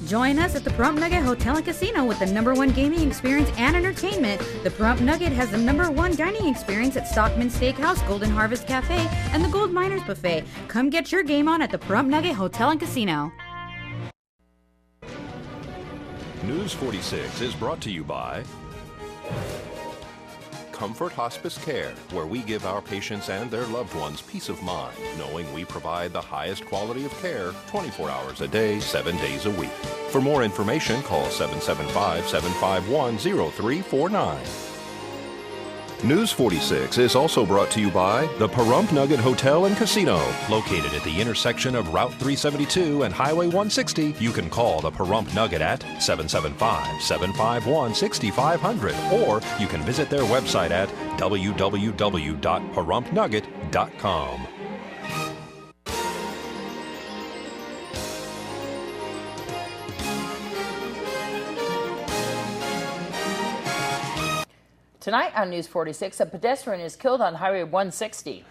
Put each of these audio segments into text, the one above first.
Join us at the Pahrump Nugget Hotel and Casino with the #1 gaming experience and entertainment. The Pahrump Nugget has the #1 dining experience at Stockman Steakhouse, Golden Harvest Cafe, and the Gold Miners Buffet. Come get your game on at the Pahrump Nugget Hotel and Casino. News 46 is brought to you by Comfort Hospice Care, where we give our patients and their loved ones peace of mind, knowing we provide the highest quality of care 24 hours a day, 7 days a week. For more information, call 775-751-0349. News 46 is also brought to you by the Pahrump Nugget Hotel and Casino. Located at the intersection of Route 372 and Highway 160, you can call the Pahrump Nugget at 775-751-6500, or you can visit their website at www.parumpnugget.com. Tonight on News 46, a pedestrian is killed on Highway 160.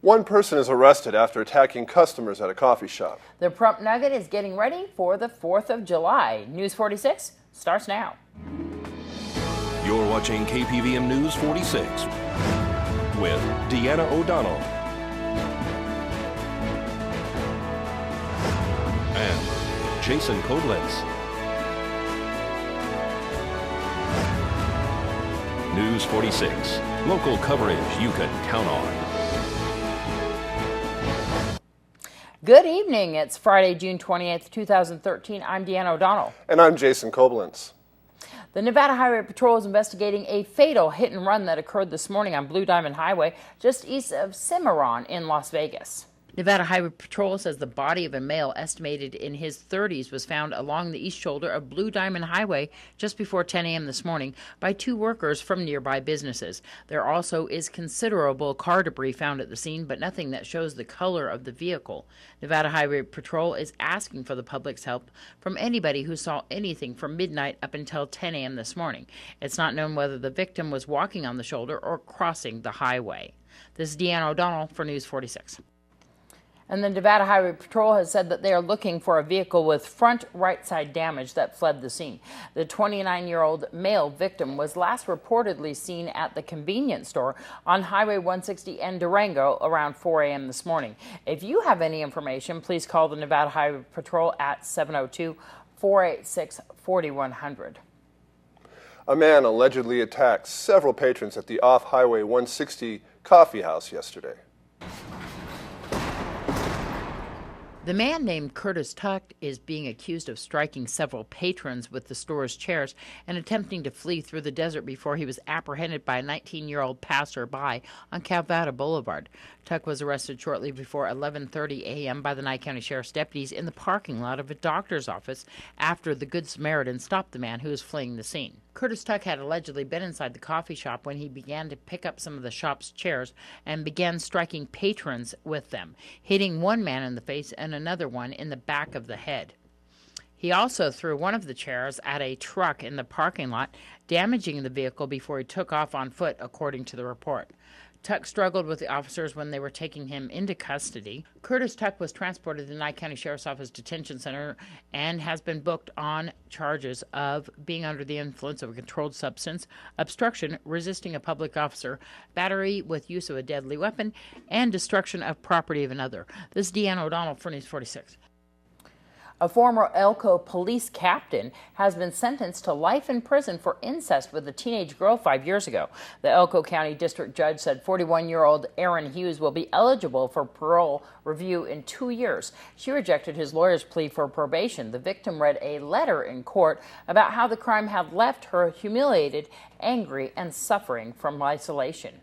One person is arrested after attacking customers at a coffee shop. The Pahrump Nugget is getting ready for the 4th of July. News 46 starts now. You're watching KPVM News 46 with Deanna O'Donnell and Jason Koblenz. News 46, local coverage you can count on. Good evening. It's Friday, June 28th, 2013. I'm Deanna O'Donnell. And I'm Jason Koblenz. The Nevada Highway Patrol is investigating a fatal hit and run that occurred this morning on Blue Diamond Highway just east of Cimarron in Las Vegas. Nevada Highway Patrol says the body of a male estimated in his 30s was found along the east shoulder of Blue Diamond Highway just before 10 a.m. this morning by two workers from nearby businesses. There also is considerable car debris found at the scene, but nothing that shows the color of the vehicle. Nevada Highway Patrol is asking for the public's help from anybody who saw anything from midnight up until 10 a.m. this morning. It's not known whether the victim was walking on the shoulder or crossing the highway. This is Deanna O'Donnell for News 46. And the Nevada Highway Patrol has said that they are looking for a vehicle with front right side damage that fled the scene. The 29-year-old male victim was last reportedly seen at the convenience store on Highway 160 in Durango around 4 a.m. this morning. If you have any information, please call the Nevada Highway Patrol at 702-486-4100. A man allegedly attacked several patrons at the off-Highway 160 coffee house yesterday. The man named Curtis Tuck is being accused of striking several patrons with the store's chairs and attempting to flee through the desert before he was apprehended by a 19-year-old passerby on Cavada Boulevard. Tuck was arrested shortly before 11:30 a.m. by the Nye County Sheriff's deputies in the parking lot of a doctor's office after the Good Samaritan stopped the man who was fleeing the scene. Curtis Tuck had allegedly been inside the coffee shop when he began to pick up some of the shop's chairs and began striking patrons with them, hitting one man in the face and another one in the back of the head. He also threw one of the chairs at a truck in the parking lot, damaging the vehicle before he took off on foot, according to the report. Tuck struggled with the officers when they were taking him into custody. Curtis Tuck was transported to the Nye County Sheriff's Office Detention Center and has been booked on charges of being under the influence of a controlled substance, obstruction, resisting a public officer, battery with use of a deadly weapon, and destruction of property of another. This is Deanna O'Donnell for News 46. A former Elko police captain has been sentenced to life in prison for incest with a teenage girl 5 years ago. The Elko County District Judge said 41-year-old Aaron Hughes will be eligible for parole review in 2 years. She rejected his lawyer's plea for probation. The victim read a letter in court about how the crime had left her humiliated, angry, and suffering from isolation.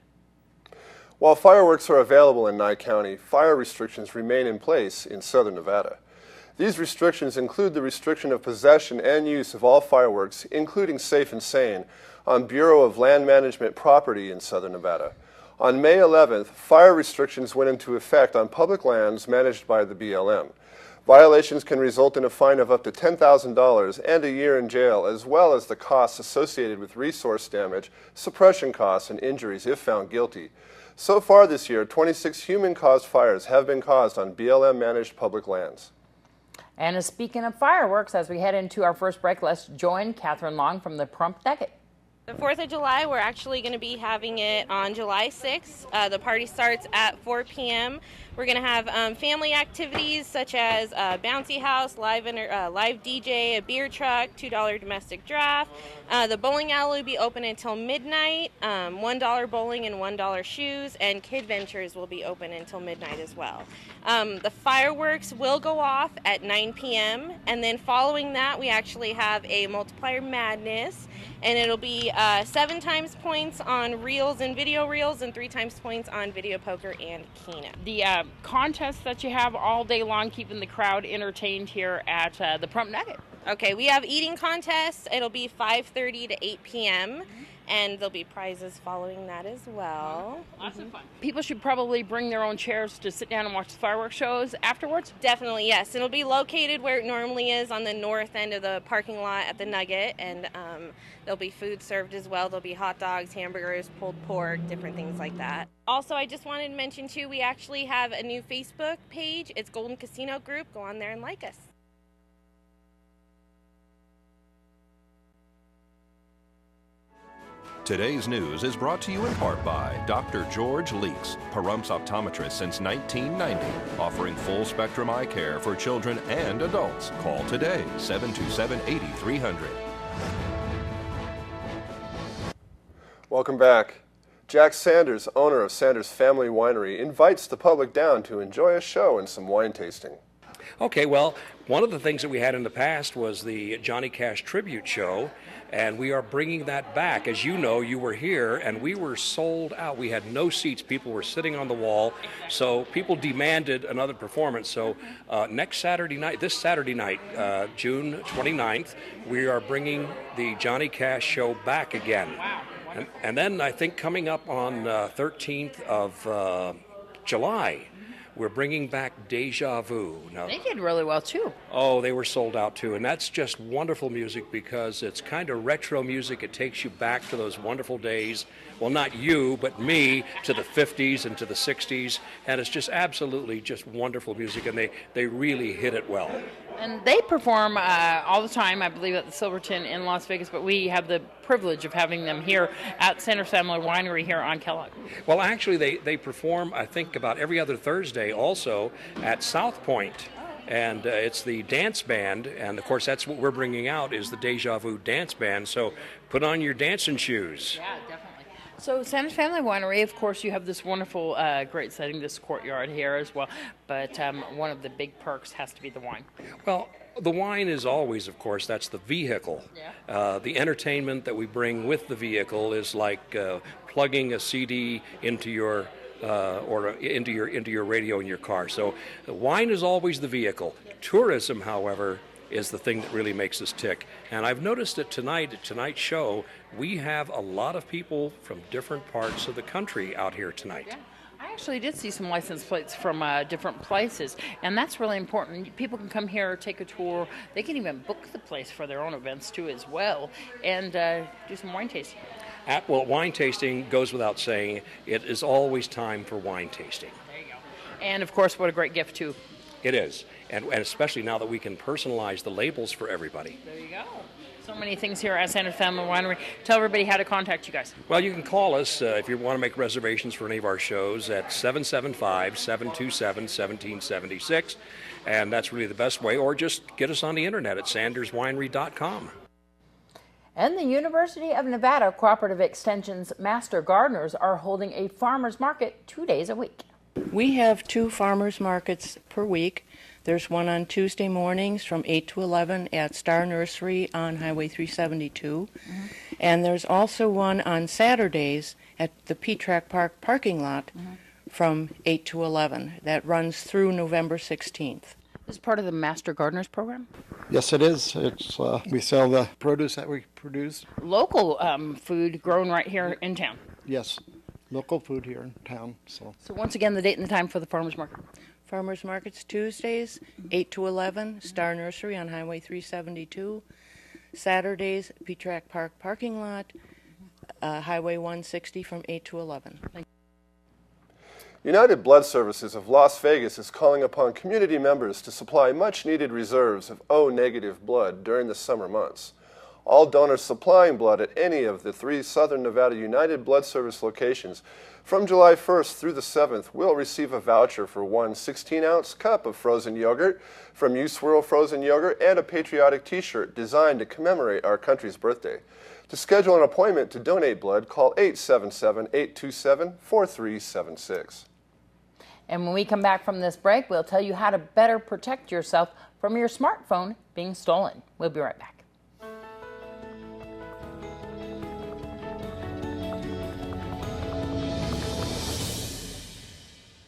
While fireworks are available in Nye County, fire restrictions remain in place in southern Nevada. These restrictions include the restriction of possession and use of all fireworks, including Safe and Sane, on Bureau of Land Management property in southern Nevada. On May 11th, fire restrictions went into effect on public lands managed by the BLM. Violations can result in a fine of up to $10,000 and a year in jail, as well as the costs associated with resource damage, suppression costs, and injuries if found guilty. So far this year, 26 human-caused fires have been caused on BLM-managed public lands. And speaking of fireworks, as we head into our first break, let's join Catherine Long from the Pahrump Nugget. The 4th of July, we're actually going to be having it on July 6th. The party starts at 4 p.m. We're going to have family activities such as a bouncy house, live DJ, a beer truck, $2 domestic draft. The bowling alley will be open until midnight, $1 bowling and $1 shoes, and Kid Ventures will be open until midnight as well. The fireworks will go off at 9 p.m. and then following that, we actually have a multiplier madness. And it'll be 7 times points on reels and video reels and 3 times points on video poker and Keno. The contests that you have all day long, keeping the crowd entertained here at the Pahrump Nugget. Okay, we have eating contests. It'll be 5:30 to 8 p.m. And there'll be prizes following that as well. Lots of fun. People should probably bring their own chairs to sit down and watch the fireworks shows afterwards? Definitely, yes. It'll be located where it normally is on the north end of the parking lot at the Nugget, and there'll be food served as well. There'll be hot dogs, hamburgers, pulled pork, different things like that. Also, I just wanted to mention, too, we actually have a new Facebook page. It's Golden Casino Group. Go on there and like us. Today's news is brought to you in part by Dr. George Leeks, Pahrumps optometrist since 1990, offering full-spectrum eye care for children and adults. Call today, 727-8300. Welcome back. Jack Sanders, owner of Sanders Family Winery, invites the public down to enjoy a show and some wine tasting. Okay, well, one of the things that we had in the past was the Johnny Cash tribute show, and we are bringing that back. As you know, you were here, and we were sold out. We had no seats. People were sitting on the wall, so people demanded another performance. So next Saturday night, this Saturday night, June 29th, we are bringing the Johnny Cash show back again. Wow. And then I think coming up on 13th of July, we're bringing back Deja Vu. Now, They did really well, too. oh, they were sold out, too. And that's just wonderful music because it's kind of retro music. It takes you back to those wonderful days. Well, not you, but me, to the 50s and to the 60s. And it's just absolutely just wonderful music. And they really hit it well. And they perform all the time, I believe, at the Silverton in Las Vegas, but we have the privilege of having them here at Sanders Family Winery here on Kellogg. Well, actually, they perform, I think, about every other Thursday also at South Point. And it's the dance band, and of course that's what we're bringing out is the Deja Vu dance band. So put on your dancing shoes. Yeah, definitely. So Sanders Family Winery, of course, you have this wonderful, great setting, this courtyard here as well. But one of the big perks has to be the wine. Well, the wine is always, of course, that's the vehicle. Yeah. The entertainment that we bring with the vehicle is like plugging a CD into your into your radio in your car. So the wine is always the vehicle. Tourism, however, is the thing that really makes us tick. And I've noticed that tonight, at tonight's show, we have a lot of people from different parts of the country out here tonight. Yeah. I actually did see some license plates from different places, and that's really important. People can come here, take a tour. They can even book the place for their own events, too, as well, and do some wine tasting. Well, wine tasting goes without saying. It is always time for wine tasting. There you go. And, of course, what a great gift, too. It is, and especially now that we can personalize the labels for everybody. There you go. So many things here at Sanders Family Winery. Tell everybody how to contact you guys. Well, you can call us if you want to make reservations for any of our shows at 775-727-1776, and that's really the best way, or just get us on the internet at sanderswinery.com. And the University of Nevada Cooperative Extension's Master Gardeners are holding a farmers market 2 days a week. We have 2 farmers markets per week. There's one on Tuesday mornings from 8 to 11 at Star Nursery on Highway 372. Mm-hmm. And there's also one on Saturdays at the Petrack Park parking lot from 8 to 11. That runs through November 16th. This is part of the Master Gardeners program? Yes, it is. It's we sell the produce that we produce. Local food grown right here in town. Yes, local food here in town. So once again, the date and the time for the farmers market. Farmers markets Tuesdays, 8 to 11, Star Nursery on Highway 372. Saturdays, Petrack Park parking lot, Highway 160 from 8 to 11. United Blood Services of Las Vegas is calling upon community members to supply much-needed reserves of O-negative blood during the summer months. All donors supplying blood at any of the 3 Southern Nevada United Blood Service locations from July 1st through the 7th will receive a voucher for one 16-ounce cup of frozen yogurt from U-Swirl Frozen Yogurt and a patriotic t-shirt designed to commemorate our country's birthday. To schedule an appointment to donate blood, call 877-827-4376. And when we come back from this break, we'll tell you how to better protect yourself from your smartphone being stolen. We'll be right back.